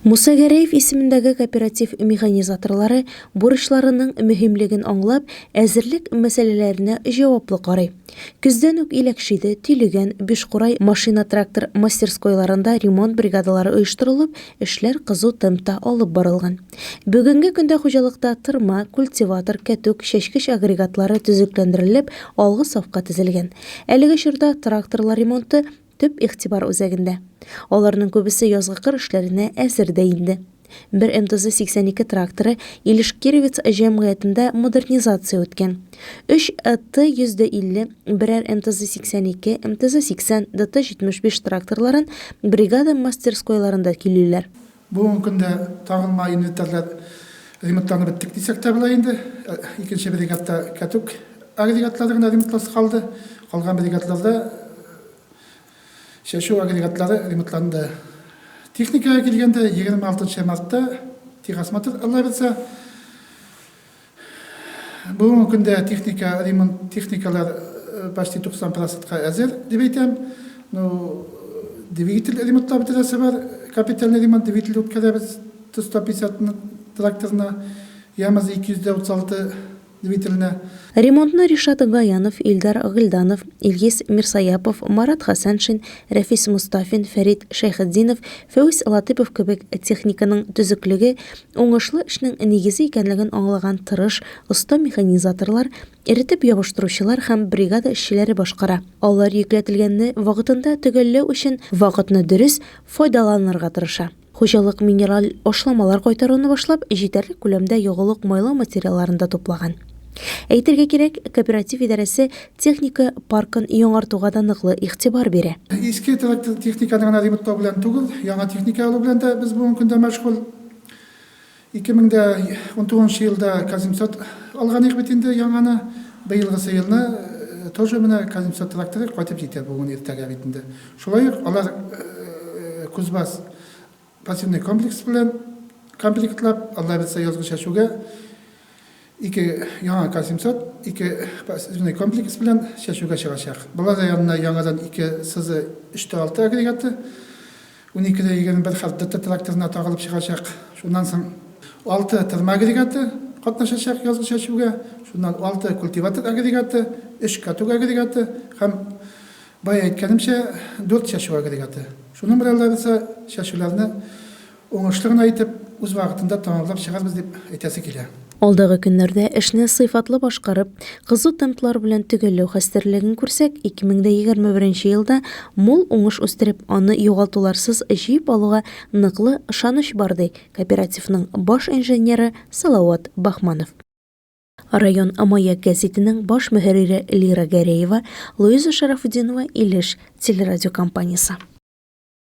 Муса Гәрәев исемендәге кооператив механизаторлары бурычларының мөһимлеген аңлап, әзерлек мәсьәләләренә җаваплы карый. Көздән үк Иләкшиде, Тилегән, Бишкурай машина-трактор мастерскойларында ремонт бригадалары оештырылып, эшләр кызу темпта алып барылган. Бүгенге көндә хуҗалыкта тырма, культиватор, кәтүк, чәчкеч агрегатлары төзекләндерелеп, алгы сафка тезелгән. Әлеге чорда тракторлар ремонты төп игътибар үзәгендә. Аларның күбесе язгы кыр эшләренә әзер дә инде. Бер МТЗ-82 тракторы Илеш-Кировец җәмгыятендә модернизация үткән. 3 Т-150, берәр МТЗ-82, МТЗ-80, ДТ-75 тракторларын бригада мастерскойларында килүләр. Бүгенге көндә тагылма инвентарьлар ремонтланып беттек дисәк тә була инде. Икенче бригадта кәтүк агрегатларында ремонтланып калды. Калган бригадларда шәшу агрегатлары ремонтланды. Техникага келгенде 26 мартта техосмотр алабызса. Бүгінгі күнде ремонт техникалар почти 90%-қа әзір деп әйтәм. Двигатель ремонтлап бітірәсе бар. Капитальный ремонт двигатель өткәрәбез 150 тракторына, Ямаз 236 двигателенә. Ремонтны Ришат Гаянов, Илдар Гыльданов, Ильгиз Мирсаяпов, Марат Хасаншин, Рәфис Мустафин, Фәрит Шәйхетдинов, Фәүз Латыпов кебек техниканың төзеклеге, уңышлы эшнең нигезе икәнлеген аңлаган тырыш, оста механизаторлар, эретеп ябыштыручылар һәм бригада эшчеләре башкара. Алар йөкләтелгәнне вакытында төгәлләү өчен вакытны дөрес файдаланырга тырыша. Хуҗалык минераль ашламалар кайтаруны башлап, җитәрлек күләмдә ягулык майлау материалларын туплаган. Әйтергә кирәк, кооператив идарәсе техника паркын яңартуга да ныклы игътибар бирә. Иске трактор техниканы ремонтлау белән түгел, яңа техника алу белән дә без бүгенге көндә мәшгуль. 2019 елда Казимсот алган бит инде яңаны, быелгы елны тоже менә Казимсот тракторы кайтып җитә бүген иртәгә бит инде. Шулай ук алар Кузбасс пассивный комплекс белән комплектлап, алар бит язгы шәшүгә 2 яңа Казимсот, 2 пассивный комплекс белән шәшүгә чыгачак. Булар янына яңадан 2 сызы 3-6 агрегаты, 12-21 хәрдәттә тракторына тагылып чыгачак. Шуннан соң 6 тырма агрегаты катнашачак язгы шәшүгә, шуннан 6 культиватор агрегаты, 3 кәтүк агрегаты һәм бая әйткәнемчә 4 шәшү агрегаты. Шуның белән шәшүләрне уңышлыгын әйтеп, үз вакытында тәмамлап чыгарбыз дип әйтәсе килә. Алдагы көннәрдә эшне сыйфатлы башкарып, кызу темплар белән төгәлләү хәстәрлеген күрсәк, 2021 елда мул уңыш үстереп, аны югалтуларсыз җыеп алуга ныклы ышаныч бар ди кооперативның баш инженеры Салават Бахманов. Район Амаяк гәзитенең баш мөхәррире Лира Гәрәева, Луиза Шарафутдинова, Илеш телерадиокомпаниясе.